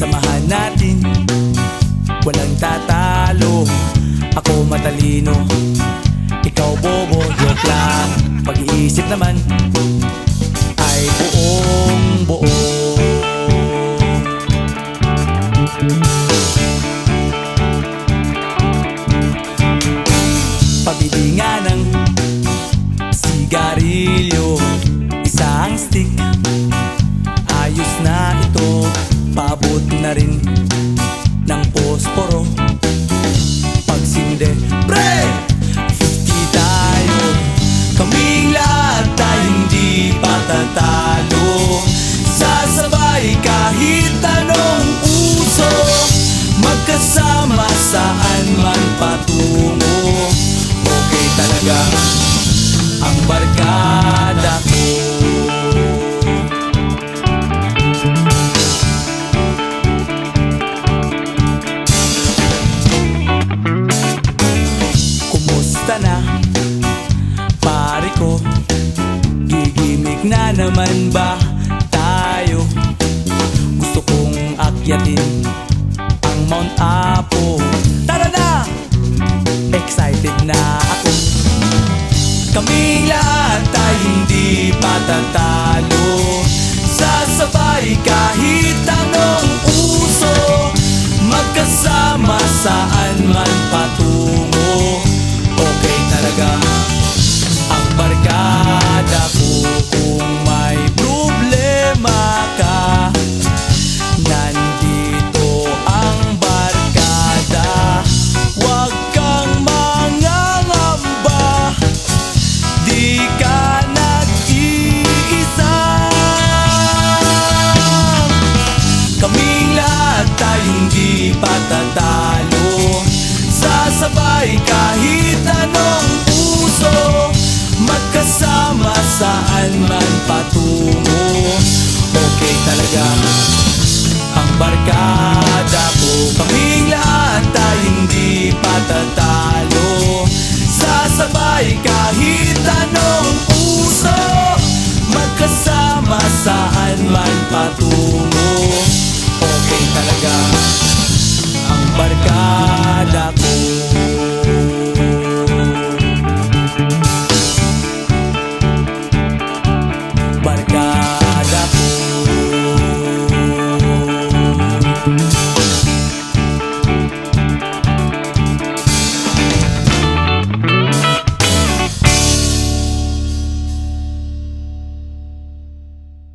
Samahan natin, walang tatalo. Ako matalino, ikaw bobo. Joke lang, pag-iisip naman ay buong buo. Pabili nga ng sigarilyo, isang stick, ayos na ito. Paabot na rin ng posporo. Pagsinde, pre! 50 tayo, kaming lahat tayo hindi patatalo. Sasabay kahit anong uso, magkasama saan man patungo. Okay talaga ang barkada ko. Na pare ko, gigimik na naman ba tayo? Gusto kong akyatin ang Mount Apo. Tara na! Excited na ako. Kaming lahat tayo hindi patatalo. Sasabay kahit anong uso, magkasama saan man patungo. Okay talaga ang barkada ko. Kung may problema ka, nandito ang barkada. Huwag kang mangangamba, di ka nag-iisa. Kaming lahat tayo hindi patatalo. Sasabay kahit anong uso, magkasama saan man patungo. Okay talaga ang barkada ko. Kaming lahat tayo hindi patatalo. Sasabay kahit anong uso, magkasama saan man patungo. Okay talaga